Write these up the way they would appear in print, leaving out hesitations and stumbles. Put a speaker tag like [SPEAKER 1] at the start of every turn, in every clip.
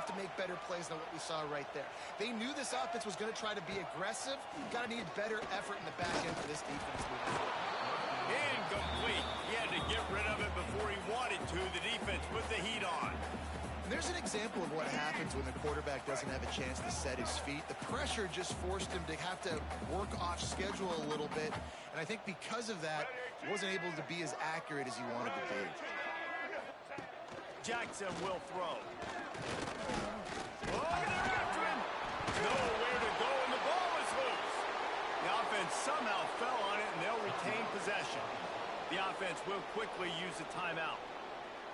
[SPEAKER 1] have to make better plays than what we saw right there. They knew this offense was going to try to be aggressive. Got to need better effort in the back end for this defense moving forward.
[SPEAKER 2] Incomplete. He had to get rid of it before he wanted to. The defense put the heat on.
[SPEAKER 1] And there's an example of what happens when the quarterback doesn't have a chance to set his feet. The pressure just forced him to have to work off schedule a little bit. And I think because of that, he wasn't able to be as accurate as he wanted to be.
[SPEAKER 2] Jackson will throw. Oh, they're after him. Nowhere to go, and the ball is loose. The offense somehow fell on it, and they'll retain possession. The offense will quickly use a timeout.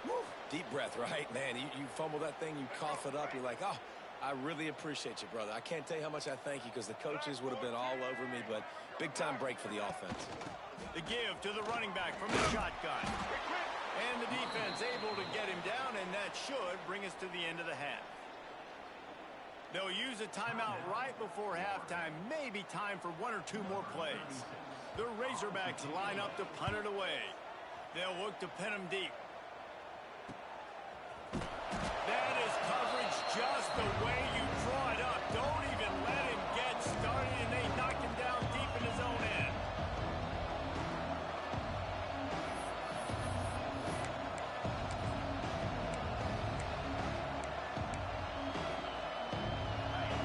[SPEAKER 3] Woo. Deep breath, right? Man, you fumble that thing, you cough it up, you're like, oh, I really appreciate you, brother. I can't tell you how much I thank you because the coaches would have been all over me, but big-time break for the offense.
[SPEAKER 2] The give to the running back from the shotgun. And the defense able to get him down, and that should bring us to the end of the half. They'll use a timeout right before halftime, maybe time for one or two more plays. The Razorbacks line up to punt it away. They'll look to pin him deep. That is coverage just the way you draw it up. Don't even let him get started, and they knock him down deep in his own end.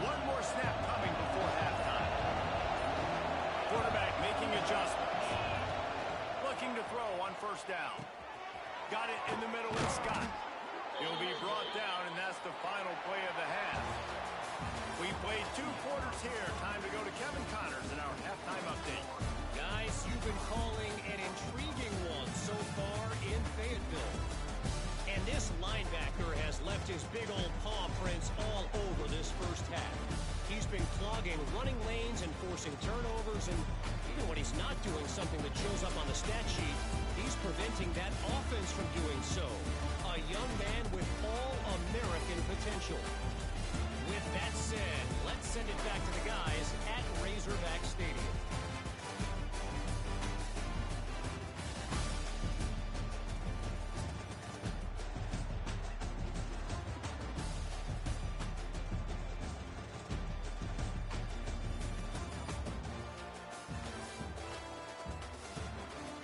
[SPEAKER 2] One more snap coming before halftime. Quarterback making adjustments. Looking to throw on first down. Got it in the middle with Scott. He'll be brought down, and that's the final play of the half. We played 2 quarters here. Time to go to Kevin Connors in our halftime update.
[SPEAKER 4] Guys, you've been calling an intriguing one so far in Fayetteville. And this linebacker has left his big old paw prints all over this first half. He's been clogging running lanes and forcing turnovers, and even when he's not doing something that shows up on the stat sheet, he's preventing that offense from doing so. A young man with all-American potential. With that said, let's send it back to the guys at Razorback Stadium.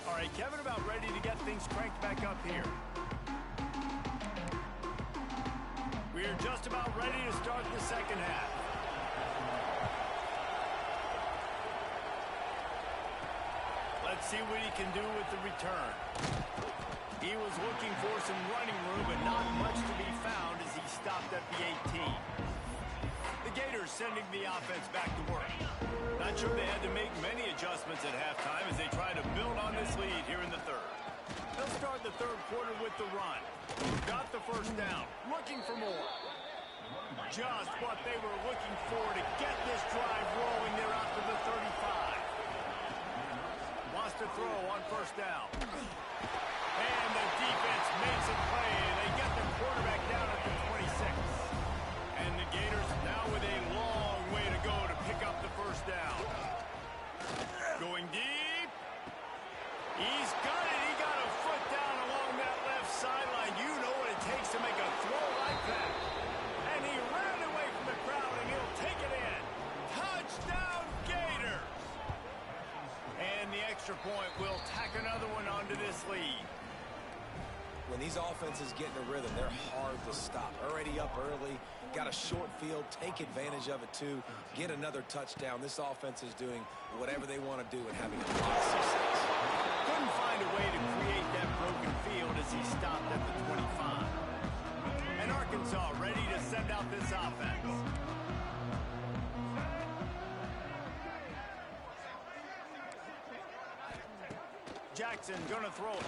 [SPEAKER 2] All right, Kevin, about ready to get things cranked back up here. We're just about ready to start the second half. Let's see what he can do with the return. He was looking for some running room, but not much to be found as he stopped at the 18. The Gators sending the offense back to work. Not sure they had to make many adjustments at halftime as they try to build on this lead here in the third. They'll start the third quarter with the run. Got the first down. Looking for more. Just what they were looking for to get this drive rolling. They're out to the 35. Wants to throw on first down. And the defense makes a play. They get the quarterback down at the 26. And the Gators now with a long way to go to pick up the first down. Going deep. He's got it. He got a foot down along that left sideline. You know what it takes to make a throw like that. And he ran away from the crowd, and he'll take it in. Touchdown, Gators! And the extra point will tack another one onto this lead.
[SPEAKER 3] When these offenses get in a rhythm, they're hard to stop. Already up early, got a short field, take advantage of it too, get another touchdown. This offense is doing whatever they want to do and having a lot of success.
[SPEAKER 2] Couldn't find a way to create that broken field as he stopped at the 25. And Arkansas ready to send out this offense. Jackson gonna throw it.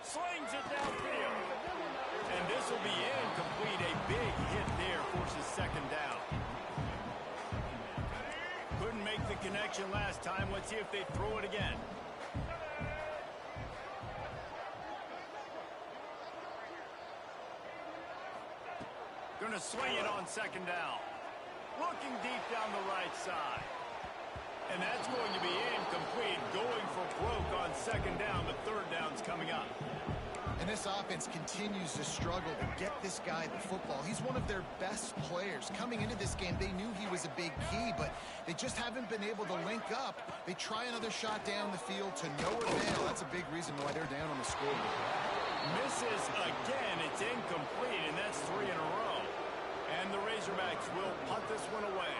[SPEAKER 2] Slings it downfield. And this will be incomplete. A big hit there forces second down. Couldn't make the connection last time. Let's see if they throw it again. Gonna swing it on second down. Looking deep down the right side. And that's going to be incomplete. Going for broke on second down. The third down's coming up.
[SPEAKER 1] And this offense continues to struggle to get this guy the football. He's one of their best players. Coming into this game, they knew he was a big key, but they just haven't been able to link up. They try another shot down the field to no avail. That's a big reason why they're down on the scoreboard.
[SPEAKER 2] Misses again. It's incomplete, and that's 3 in a row. And the Razorbacks will punt this one away.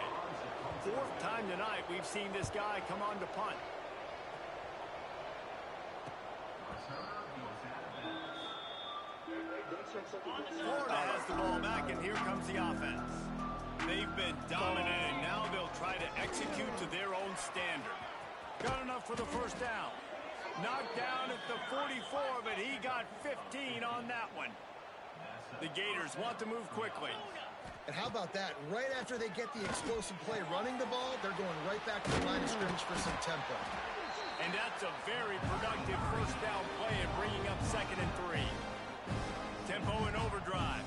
[SPEAKER 2] 4th time tonight we've seen this guy come on to punt. Florida has the ball back, and here comes the offense. They've been dominating. Now they'll try to execute to their own standard. Got enough for the first down. Knocked down at the 44, but he got 15 on that one. The Gators want to move quickly.
[SPEAKER 1] And how about that? Right after they get the explosive play running the ball, they're going right back to the line of scrimmage for some tempo.
[SPEAKER 2] And that's a very productive first down play and bringing up 2nd and 3. Tempo and overdrive.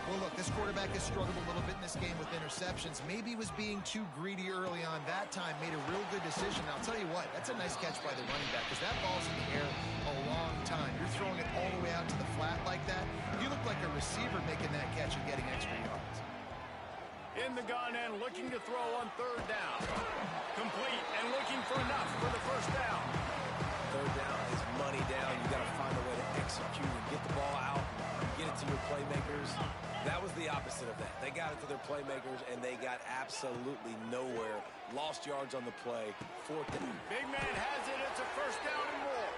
[SPEAKER 1] Well, look, this quarterback has struggled a little bit in this game with interceptions. Maybe was being too greedy early on. That time made a real good decision. I'll tell you what, that's a nice catch by the running back because that ball's in the air a long time. You're throwing it all the way out to the flat like that. You look like a receiver making that catch and getting extra yards.
[SPEAKER 2] In the gun and looking to throw on 3rd down. Complete and looking for enough for the first down.
[SPEAKER 3] 3rd down is money down. You got to find a way to execute and get the ball out, get it to your playmakers. That was the opposite of that. They got it to their playmakers, and they got absolutely nowhere. Lost yards on the play. 4th down.
[SPEAKER 2] Big man has it. It's a first down and more.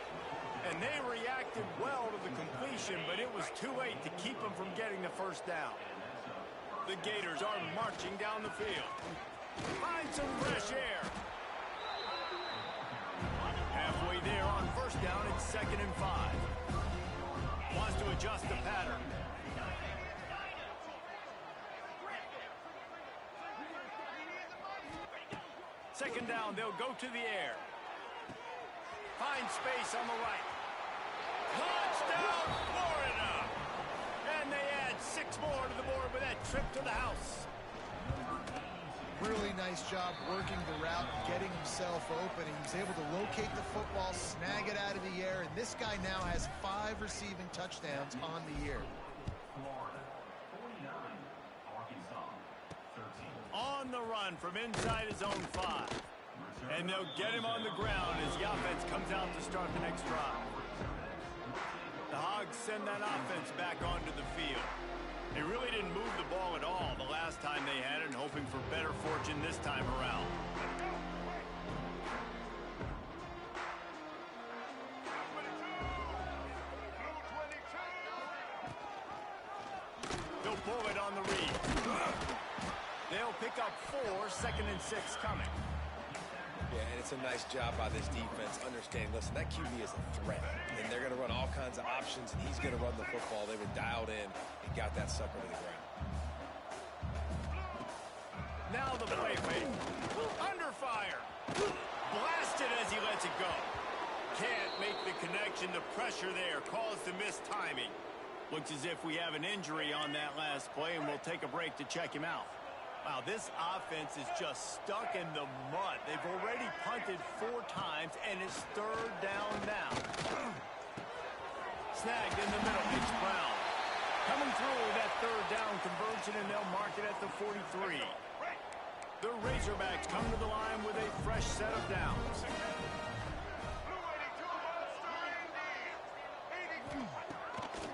[SPEAKER 2] And they reacted well to the completion, but it was too late to keep them from getting the first down. The Gators are marching down the field. Find some fresh air. Halfway there on first down, it's 2nd and 5. Wants to adjust the pattern. Second down, they'll go to the air. Find space on the right. Touchdown, Florida! And they add 6 more to the board with that trip to the house.
[SPEAKER 1] Really nice job working the route, getting himself open. He was able to locate the football, snag it out of the air, and this guy now has 5 receiving touchdowns on the year.
[SPEAKER 2] On the run from inside his own 5. And they'll get him on the ground as the offense comes out to start the next drive. The Hogs send that offense back onto the field. They really didn't move the ball at all the last time they had it, and hoping for better fortune this time around. They'll pull it on the read. They'll pick up 4, 2nd and 6 coming.
[SPEAKER 3] Yeah, and it's a nice job by this defense. Understand, listen, that QB is a threat, and they're going to run all kinds of options, and he's going to run the football. They were dialed in and got that sucker to the ground.
[SPEAKER 2] Now the play fake. Under fire. Blasted as he lets it go. Can't make the connection. The pressure there caused the missed timing. Looks as if we have an injury on that last play, and we'll take a break to check him out. Wow, this offense is just stuck in the mud. They've already punted 4 times, and it's 3rd down now. Snagged in the middle, it's Brown. Coming through with that 3rd down conversion, and they'll mark it at the 43. The Razorbacks come to the line with a fresh set of downs.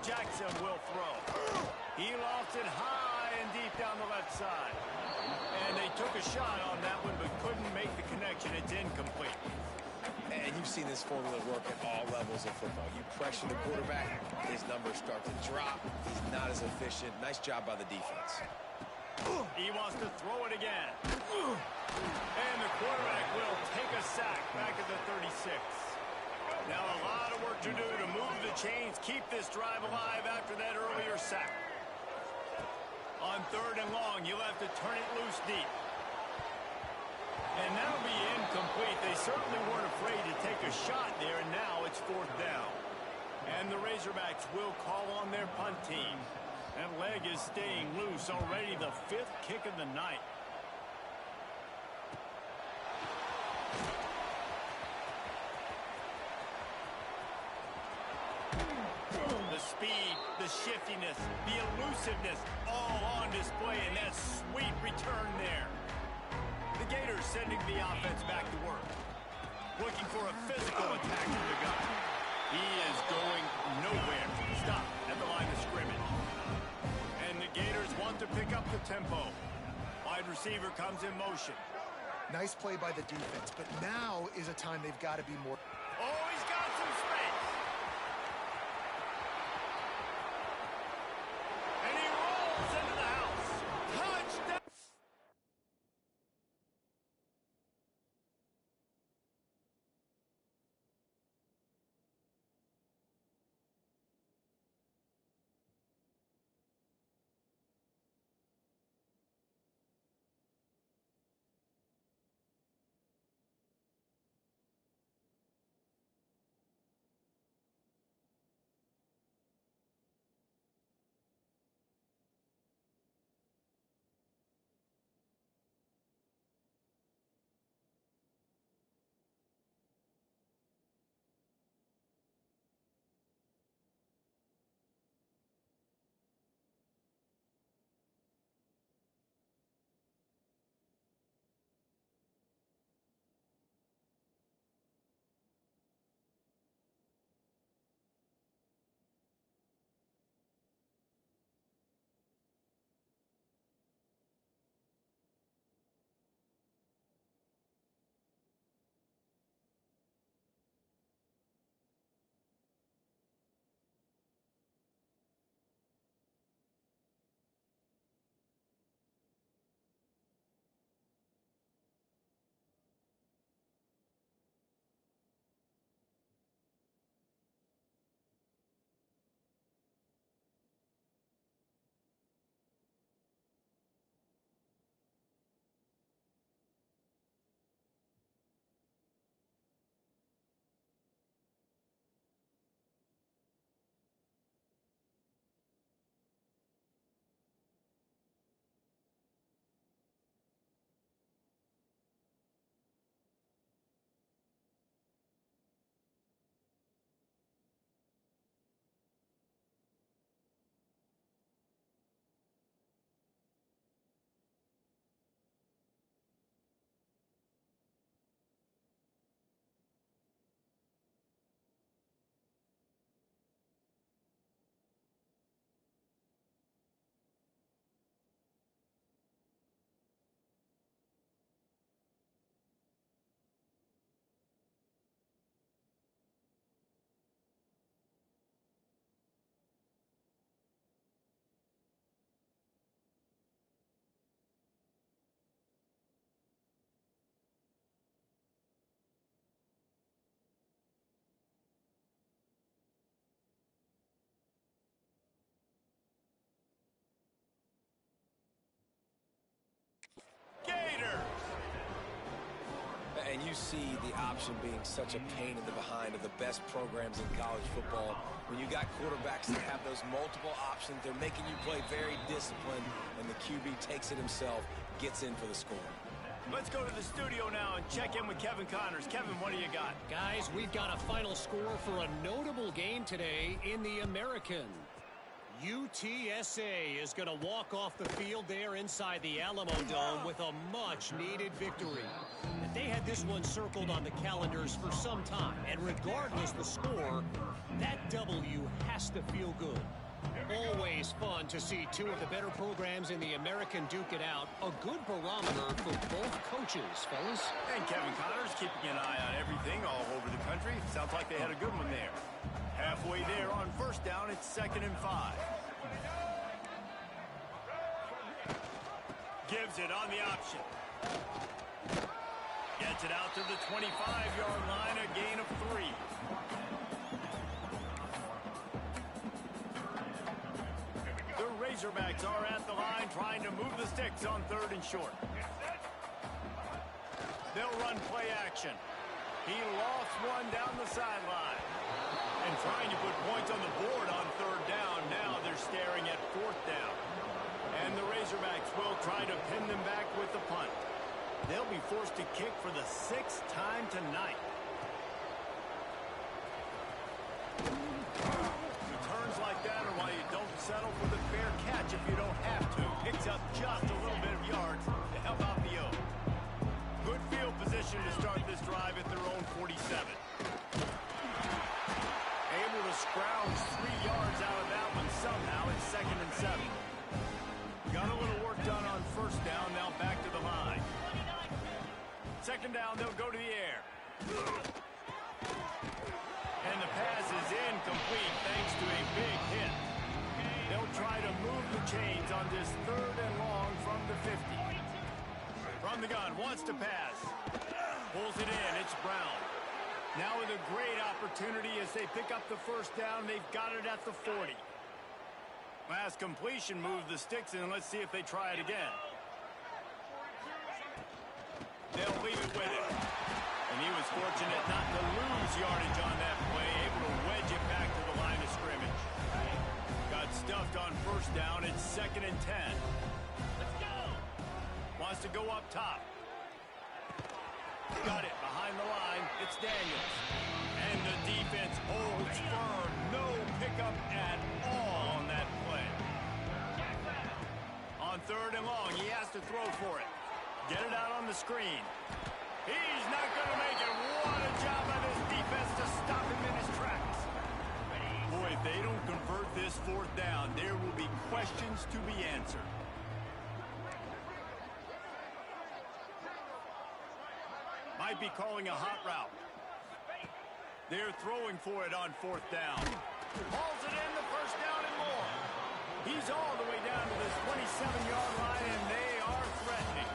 [SPEAKER 2] Jackson will throw. He lofts it high and deep down the left side. And they took a shot on that one, but couldn't make the connection. It's incomplete.
[SPEAKER 3] And you've seen this formula work at all levels of football. You pressure the quarterback, his numbers start to drop. He's not as efficient. Nice job by the defense.
[SPEAKER 2] He wants to throw it again. And the quarterback will take a sack back at the 36. Now a lot of work to do to move the chains, keep this drive alive after that earlier sack. On 3rd and long, you'll have to turn it loose deep. And that'll be incomplete. They certainly weren't afraid to take a shot there, and now it's 4th down. And the Razorbacks will call on their punt team. That leg is staying loose, already the 5th kick of the night. The shiftiness, the elusiveness, all on display, and that sweet return there. The Gators sending the offense back to work. Looking for a physical attack from the guy. He is going nowhere. Stop at the line of scrimmage. And the Gators want to pick up the tempo. Wide receiver comes in motion.
[SPEAKER 1] Nice play by the defense, but now is a time they've got to be more.
[SPEAKER 2] Oh, he's got some space. And he rolls into the house. Touchdown.
[SPEAKER 3] And you see the option being such a pain in the behind of the best programs in college football. When you got quarterbacks that have those multiple options, they're making you play very disciplined, and the QB takes it himself, gets in for the score.
[SPEAKER 2] Let's go to the studio now and check in with Kevin Connors. Kevin, what do you got?
[SPEAKER 4] Guys, we've got a final score for a notable game today in the American. UTSA is going to walk off the field there inside the Alamo Dome with a much-needed victory. They had this one circled on the calendars for some time, and regardless the score, that W has to feel good. Always fun to see two of the better programs in the American duke it out. A good barometer for both coaches, fellas.
[SPEAKER 2] And Kevin Connors keeping an eye on everything all over the country. Sounds like they had a good one there. Halfway there on first down, it's 2nd and 5. Gives it on the option. Gets it out to the 25-yard line, a gain of 3. The Razorbacks are at the line trying to move the sticks on 3rd and short. They'll run play action. He lofts one down the sideline. And trying to put points on the board on 3rd down. Now they're staring at 4th down. And the Razorbacks will try to pin them back with the punt. They'll be forced to kick for the 6th time tonight. Returns like that are why you don't second down, they'll go to the air. And the pass is incomplete thanks to a big hit. They'll try to move the chains on this 3rd and long from the 50. From the gun, wants to pass. Pulls it in, it's Brown. Now with a great opportunity as they pick up the first down, they've got it at the 40. Last completion moved the sticks in. Let's see if they try it again. They'll leave it with him. And he was fortunate not to lose yardage on that play, able to wedge it back to the line of scrimmage. Got stuffed on first down. It's 2nd and 10. Let's go. Wants to go up top. Got it behind the line. It's Daniels. And the defense holds firm. No pickup at all on that play. On 3rd and long, he has to throw for it. Get it out on the screen. He's not going to make it. What a job by this defense to stop him in his tracks. Boy, if they don't convert this 4th down, there will be questions to be answered. Might be calling a hot route. They're throwing for it on 4th down. Hauls it in, the first down and more. He's all the way down to this 27-yard line, and they are threatening.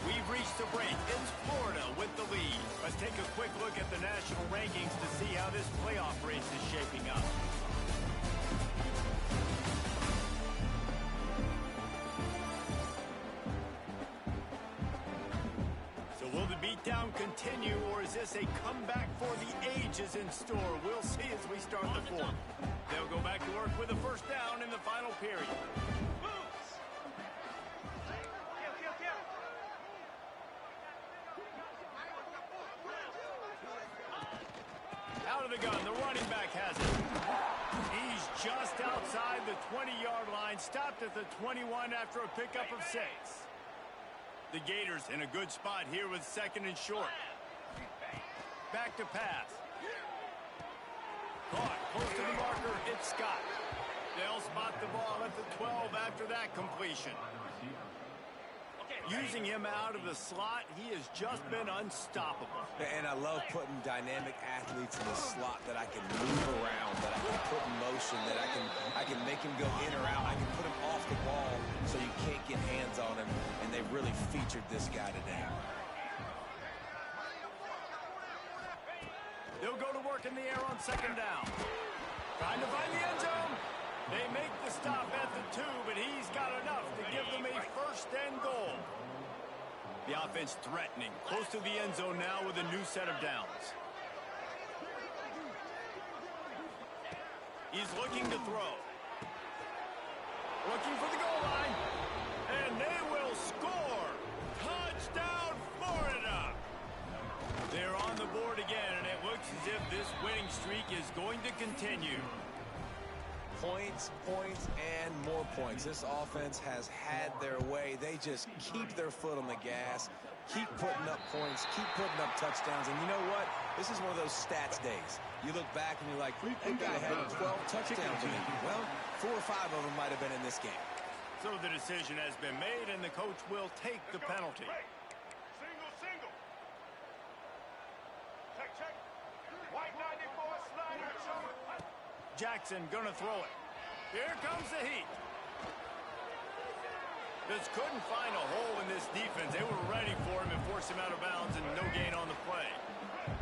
[SPEAKER 2] We've reached the break. It's Florida with the lead. Let's take a quick look at the national rankings to see how this playoff race is shaping up. So will the beatdown continue, or is this a comeback for the ages in store? We'll see as we start the 4th. They'll go back to work with a first down in the final period. Out of the gun, the running back has it. He's just outside the 20-yard line, stopped at the 21 after a pickup of 6. The Gators in a good spot here with 2nd and short. Back to pass. Caught close to the marker, it's Scott. They'll spot the ball at the 12 after that completion. Using him out of the slot, he has just been unstoppable.
[SPEAKER 3] And I love putting dynamic athletes in the slot that I can move around, that I can put in motion, that I can make him go in or out. I can put him off the ball so you can't get hands on him, and they've really featured this guy today.
[SPEAKER 2] They'll go to work in the air on 2nd down. Trying to find the end zone. They make the stop at the 2, but he's got enough to give them a 1st and goal. The offense threatening, close to the end zone now with a new set of downs. He's looking to throw. Looking for the goal line. And they will score. Touchdown, Florida. They're on the board again, and it looks as if this winning streak is going to continue.
[SPEAKER 3] Points, points, and more points. This offense has had their way. They just keep their foot on the gas, keep putting up points, keep putting up touchdowns. And you know what? This is one of those stats days. You look back and you're like, they got to have 12 touchdowns in it. Well, 4 or 5 of them might have been in this game.
[SPEAKER 2] So the decision has been made, and the coach will take the penalty.
[SPEAKER 5] Single. Check. White 94 slider.
[SPEAKER 2] Jackson gonna throw it. Here comes the heat. Just couldn't find a hole in this defense. They were ready for him and forced him out of bounds, and no gain on the play.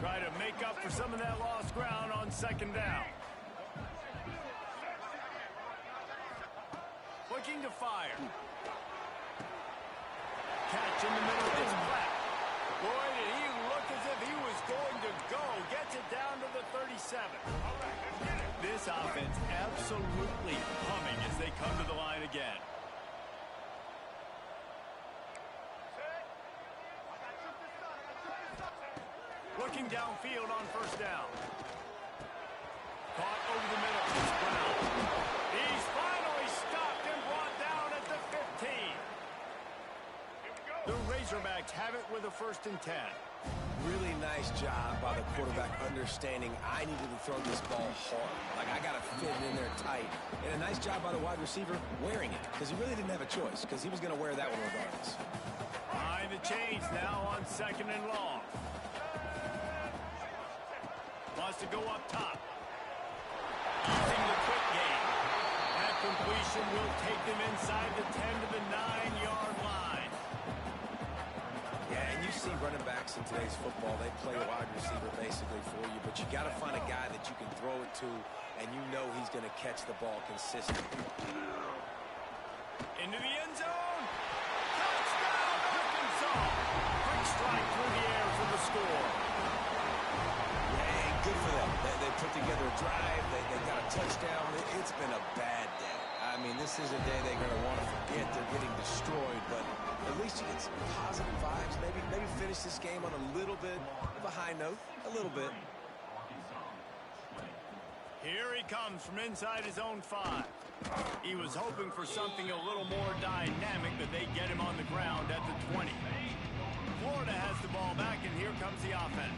[SPEAKER 2] Try to make up for some of that lost ground on 2nd down. Looking to fire. Catch in the middle. It's flat. Boy, did he look as if he was going to go. Gets it down to the 37. This offense absolutely humming as they come to the line again. Looking downfield on 1st down. Caught over the middle. It's Brown. He's finally stopped and brought down at the 15. The Razorbacks have it with a 1st and 10.
[SPEAKER 3] Really nice job by the quarterback understanding I needed to throw this ball hard. Like, I got to fit it in there tight. And a nice job by the wide receiver wearing it, because he really didn't have a choice, because he was going to wear that one regardless.
[SPEAKER 2] Behind the chains now on 2nd and long. Wants to go up top. Using the quick game. That completion will take them inside the 10 to the 9-yard line.
[SPEAKER 3] Yeah, and you see running backs in today's football, they play a wide receiver basically for you, but you got to find a guy that you can throw it to, and you know he's going to catch the ball consistently.
[SPEAKER 2] Into the end zone. Touchdown, Arkansas. Quick strike through the air for the score.
[SPEAKER 3] Yeah, good for them. They put together a drive. They got a touchdown. It's been a bad day. I mean, this is a day they're going to want to forget. They're getting destroyed, but at least you get some positive vibes. Maybe finish this game on a little bit of a high note. A little bit.
[SPEAKER 2] Here he comes from inside his own 5. He was hoping for something a little more dynamic, but they get him on the ground at the 20. Florida has the ball back, and here comes the offense.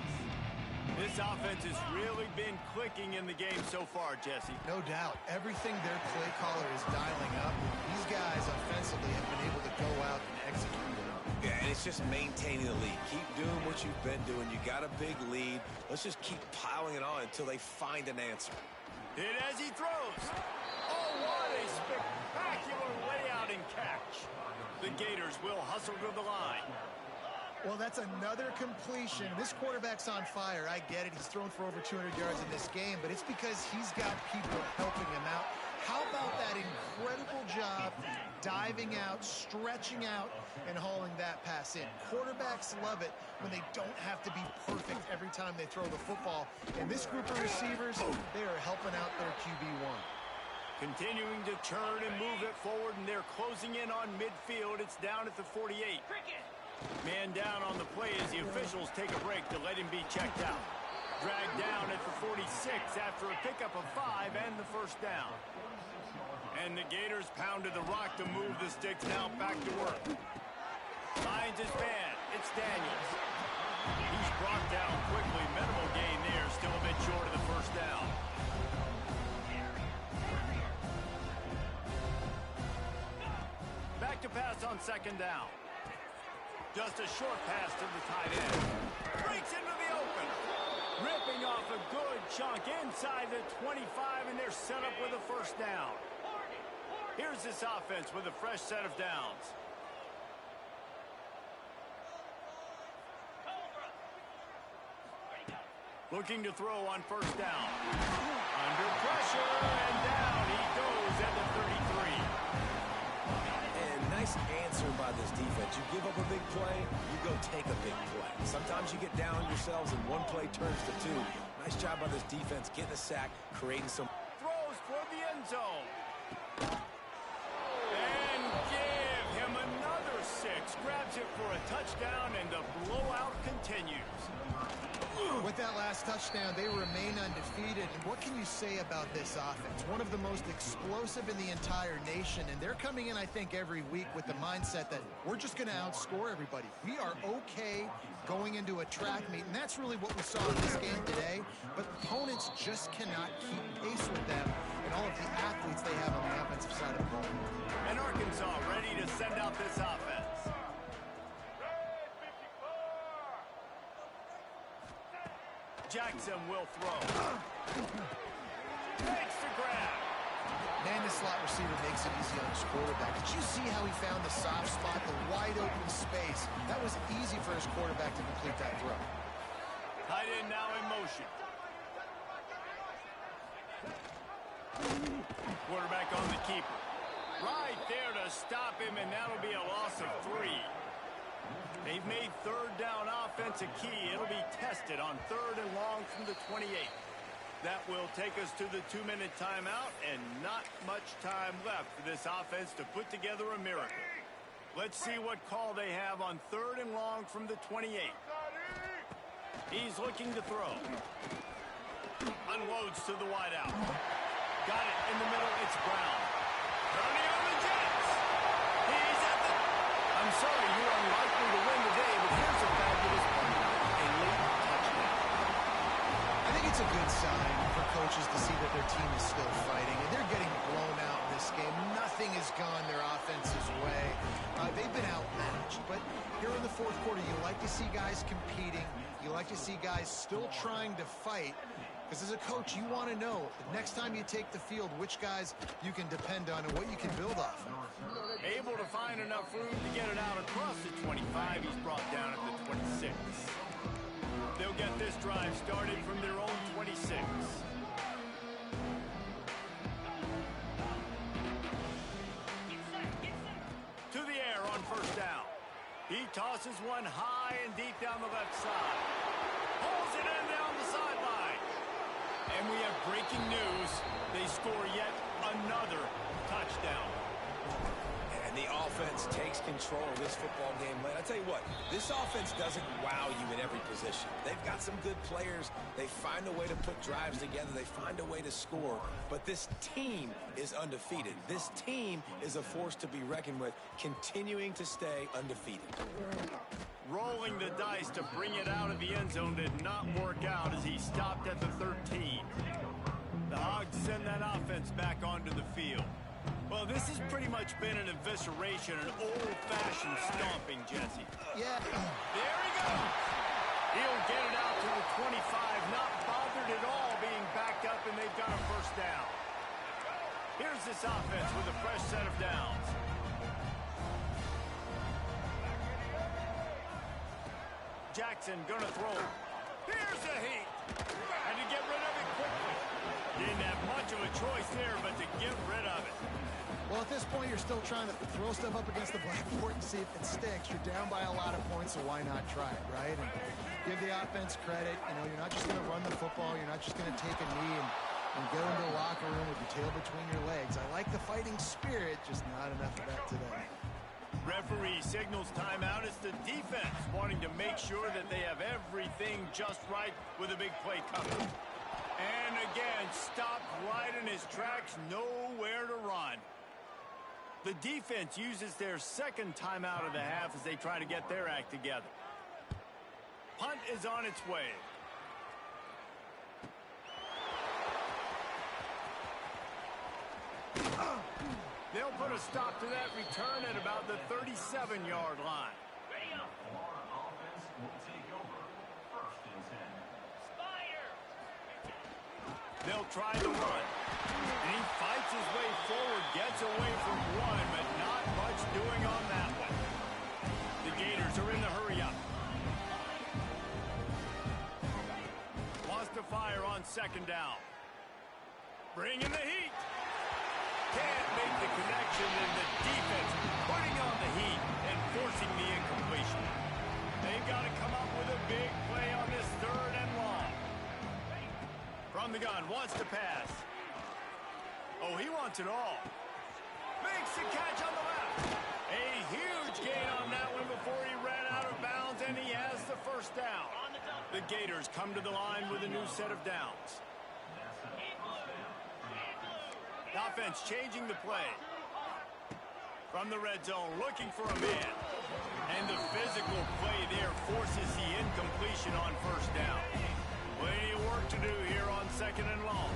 [SPEAKER 2] This offense has really been clicking in the game so far, Jesse.
[SPEAKER 1] No doubt. Everything their play caller is dialing up, these guys offensively have been able to go out and execute it.
[SPEAKER 3] Yeah, and it's just maintaining the lead. Keep doing what you've been doing. You got a big lead. Let's just keep piling it on until they find an answer.
[SPEAKER 2] Hit as he throws. Oh, what a spectacular layout and catch. The Gators will hustle to the line.
[SPEAKER 1] Well, that's another completion. This quarterback's on fire. I get it. He's thrown for over 200 yards in this game, but it's because he's got people helping him out. How about that incredible job diving out, stretching out, and hauling that pass in? Quarterbacks love it when they don't have to be perfect every time they throw the football. And this group of receivers, they are helping out their QB1.
[SPEAKER 2] Continuing to turn and move it forward, and they're closing in on midfield. It's down at the 48. Man down on the play as the officials take a break to let him be checked out. Dragged down at the 46 after a pickup of 5 and the first down. And the Gators pounded the rock to move the sticks now back to work. Finds his man. It's Daniels. He's brought down quickly. Minimal gain there. Still a bit short of the first down. Back to pass on 2nd down. Just a short pass to the tight end. Breaks into the open. Ripping off a good chunk inside the 25, and they're set up with a first down. Here's this offense with a fresh set of downs. Looking to throw on first down. Under pressure, and down he goes at the 33.
[SPEAKER 3] Nice answer by this defense. You give up a big play, you go take a big play. Sometimes you get down on yourselves and one play turns to 2. Nice job by this defense getting a sack, creating some.
[SPEAKER 2] Throws for the end zone. And give him another 6. Grabs it for a touchdown, and the blowout continues.
[SPEAKER 1] With that last touchdown, they remain undefeated. And what can you say about this offense? One of the most explosive in the entire nation. And they're coming in, I think, every week with the mindset that we're just going to outscore everybody. We are okay going into a track meet. And that's really what we saw in this game today. But opponents just cannot keep pace with them and all of the athletes they have on the offensive side of the ball.
[SPEAKER 2] And Arkansas ready to send out this offense. Jackson will throw. Takes the grab.
[SPEAKER 1] Man, this slot receiver makes it easy on his quarterback. Did you see how he found the soft spot, the wide open space? That was easy for his quarterback to complete that throw.
[SPEAKER 2] Tight end now in motion. Quarterback on the keeper. Right there to stop him, and that'll be a loss of 3. They've made 3rd down offense a key. It'll be tested on 3rd and long from the 28. That will take us to the 2-minute timeout, and not much time left for this offense to put together a miracle. Let's see what call they have on 3rd and long from the 28. He's looking to throw. Unloads to the wideout. Got it in the middle. It's Brown. Running on the Jets. He's at the... I'm sorry, you're unlikely to win today, but here's a fabulous play. A late
[SPEAKER 1] sign for coaches to see that their team is still fighting, and they're getting blown out in this game. Nothing has gone their offense's way. They've been outmatched, but here in the fourth quarter, you like to see guys competing. You like to see guys still trying to fight, because as a coach, you want to know the next time you take the field which guys you can depend on and what you can build off of.
[SPEAKER 2] Able to find enough room to get it out across the 25. He's brought down at the 26. They'll get this drive started from their own 26. To the air on first down. He tosses one high and deep down the left side. Pulls it in down the sideline. And we have breaking news. They score yet another touchdown.
[SPEAKER 3] And the offense takes control of this football game. I tell you what, this offense doesn't wow you in every position. They've got some good players. They find a way to put drives together. They find a way to score. But this team is undefeated. This team is a force to be reckoned with, continuing to stay undefeated.
[SPEAKER 2] Rolling the dice to bring it out of the end zone did not work out as he stopped at the 13. The Hogs send that offense back onto the field. Well, this has pretty much been an evisceration, an old-fashioned stomping, Jesse.
[SPEAKER 1] Yeah.
[SPEAKER 2] There he goes. He'll get it out to the 25, not bothered at all being backed up, and they've got a first down. Here's this offense with a fresh set of downs. Jackson gonna throw. Here's the heat. And to get rid of it quickly. Didn't have much of a choice there, but to get rid of it.
[SPEAKER 1] Well, at this point, you're still trying to throw stuff up against the blackboard and see if it sticks. You're down by a lot of points, so why not try it, right? And give the offense credit. You know, you're not just going to run the football. You're not just going to take a knee and go into the locker room with your tail between your legs. I like the fighting spirit, just not enough of that today.
[SPEAKER 2] Referee signals timeout. It's the defense wanting to make sure that they have everything just right with a big play coming. And again, stopped right in his tracks, nowhere to run. The defense uses their second timeout of the half as they try to get their act together. Punt is on its way. They'll put a stop to that return at about the 37-yard line. They'll try the run. And he fights his way forward, gets away from one, but not much doing on that one. The Gators are in the hurry-up. Wants to fire on second down. Bringing the heat. Can't make the connection, and the defense putting on the heat and forcing the incompletion. They've got to come up with a big play on this third and long. From the gun, wants to pass. Oh, he wants it all. Makes the catch on the left. A huge gain on that one before he ran out of bounds, and he has the first down. The Gators come to the line with a new set of downs. The offense changing the play. From the red zone, looking for a man. And the physical play there forces the incompletion on first down. Plenty of work to do here on second and long.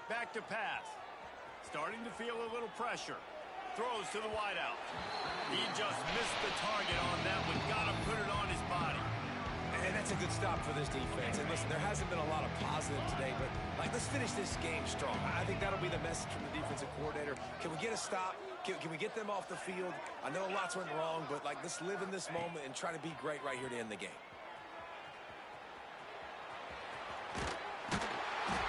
[SPEAKER 2] Back to pass. Starting to feel a little pressure. Throws to the wideout. He just missed the target on that one. Got to put it on his body.
[SPEAKER 3] And that's a good stop for this defense. And listen, there hasn't been a lot of positive today, but let's finish this game strong. I think that'll be the message from the defensive coordinator. Can we get a stop? Can we get them off the field? I know lots went wrong, but let's live in this moment and try to be great right here to end the game.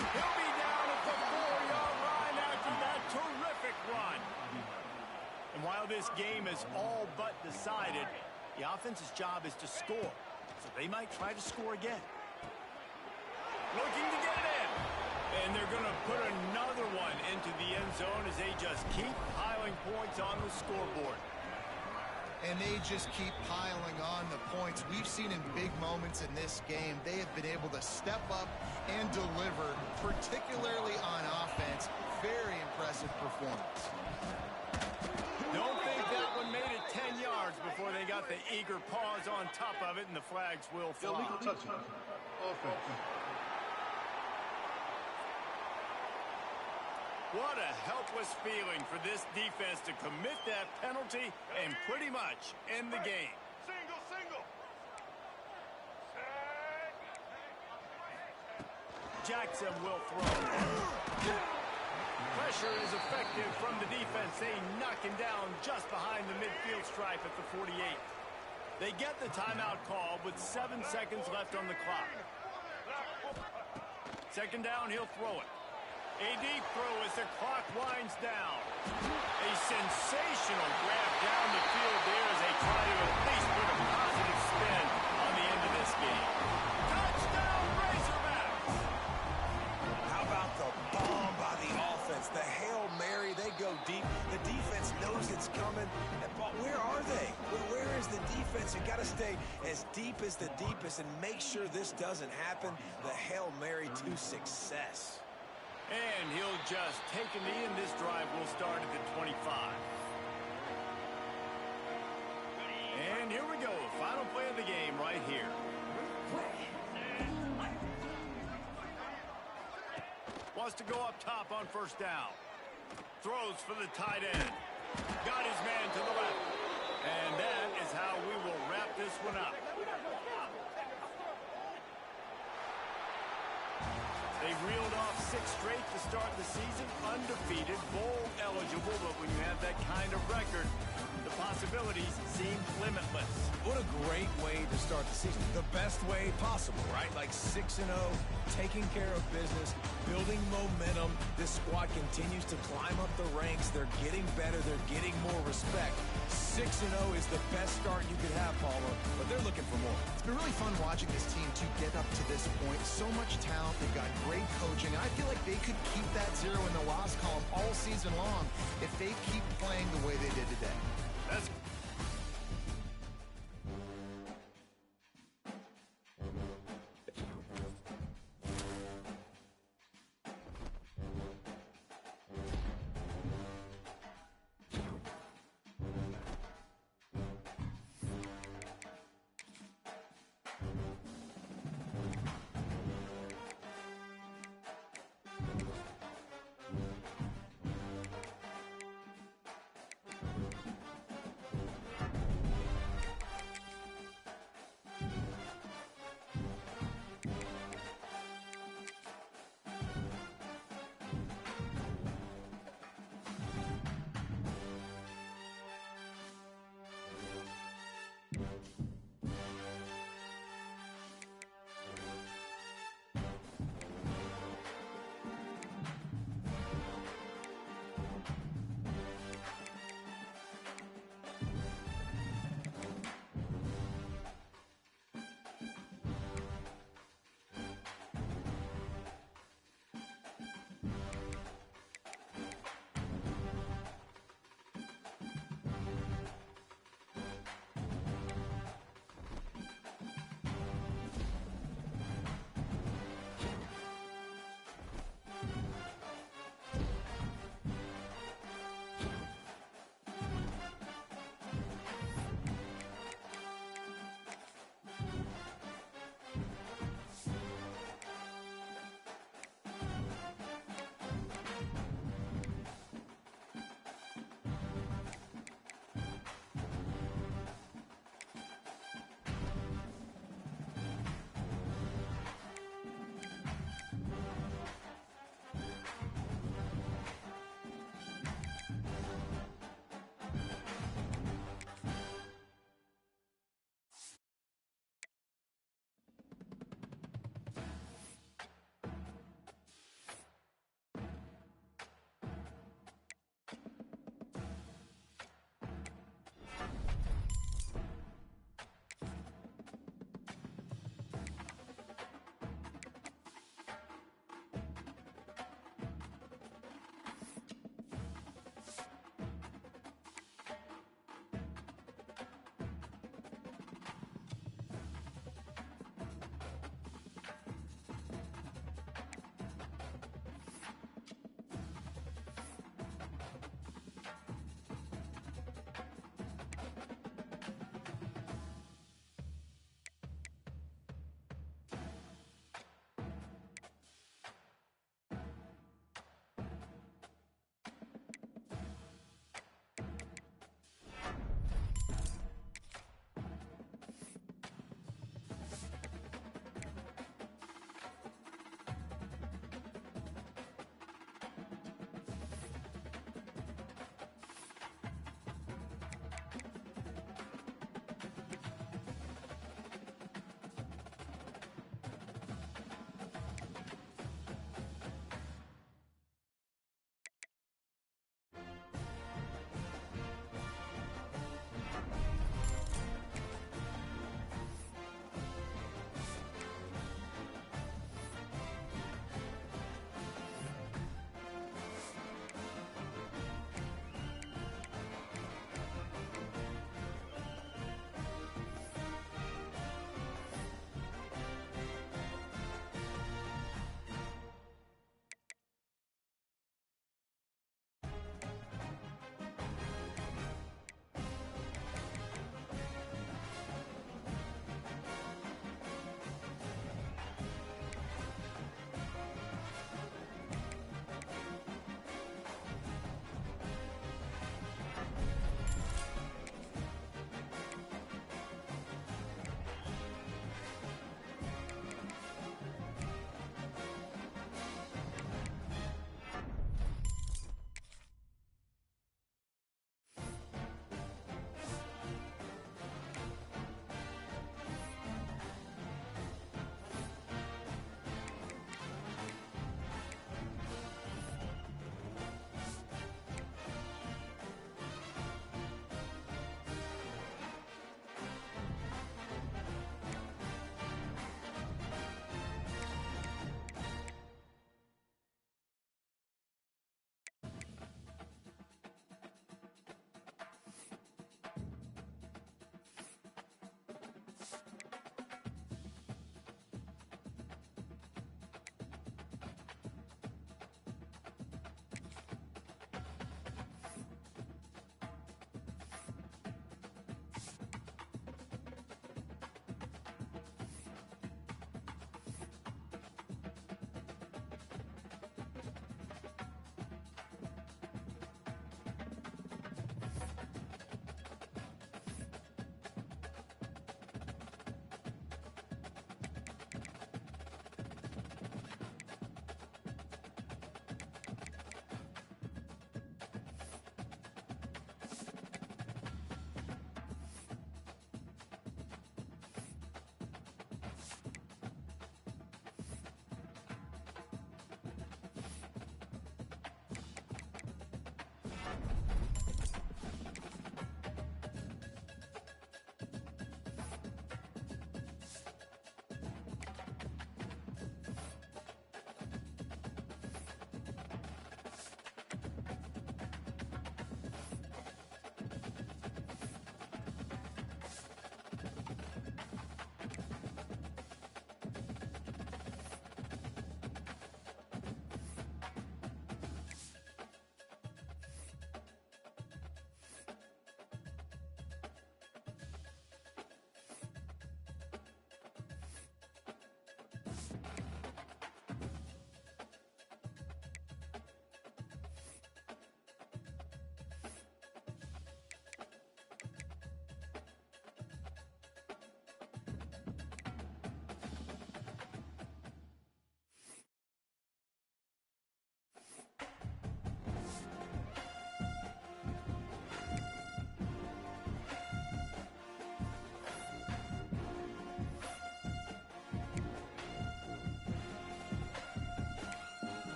[SPEAKER 2] He'll be down at the 4-yard line after that terrific run. And while this game is all but decided, the offense's job is to score. So they might try to score again. Looking to get it in. And they're going to put another one into the end zone as they just keep piling points on the scoreboard.
[SPEAKER 1] and they just keep piling on the points. We've seen in big moments in this game, they have been able to step up and deliver, particularly on offense. Very impressive performance.
[SPEAKER 2] Don't think that one made it 10 yards before they got the eager paws on top of it, and the flags will fly.
[SPEAKER 5] Illegal touching. Offense.
[SPEAKER 2] What a helpless feeling for this defense to commit that penalty and pretty much end the game.
[SPEAKER 5] Single, single.
[SPEAKER 2] Jackson will throw. Pressure is effective from the defense. They knock him down just behind the midfield stripe at the 48. They get the timeout call with 7 seconds left on the clock. Second down, he'll throw it. A deep throw as the clock winds down. A sensational grab down the field there as they try to at least put a positive spin on the end of this game. Touchdown, Razorbacks!
[SPEAKER 3] How about the bomb by the offense? The Hail Mary, they go deep. The defense knows it's coming. But where are they? Where is the defense? You got to stay as deep as the deepest and make sure this doesn't happen. The Hail Mary to success.
[SPEAKER 2] And he'll just take a knee, and this drive will start at the 25. And here we go. Final play of the game right here. Wants to go up top on first down. Throws for the tight end. Got his man to the left. And that is how we will wrap this one up. They reeled off 6 straight to start the season, undefeated, bowl eligible, but when you have that kind of record, the possibilities seem limitless.
[SPEAKER 3] What a great way to start the season. The best way possible, right? Like 6-0, taking care of business, building momentum. This squad continues to climb up the ranks. They're getting better. They're getting more respect. 6-0 is the best start you could have, Palmer, but they're looking for more.
[SPEAKER 1] It's been really fun watching this team to get up to this point. So much talent. They've got great coaching. I feel like they could keep that 0 in the loss column all season long if they keep playing the way they did today.
[SPEAKER 2] That's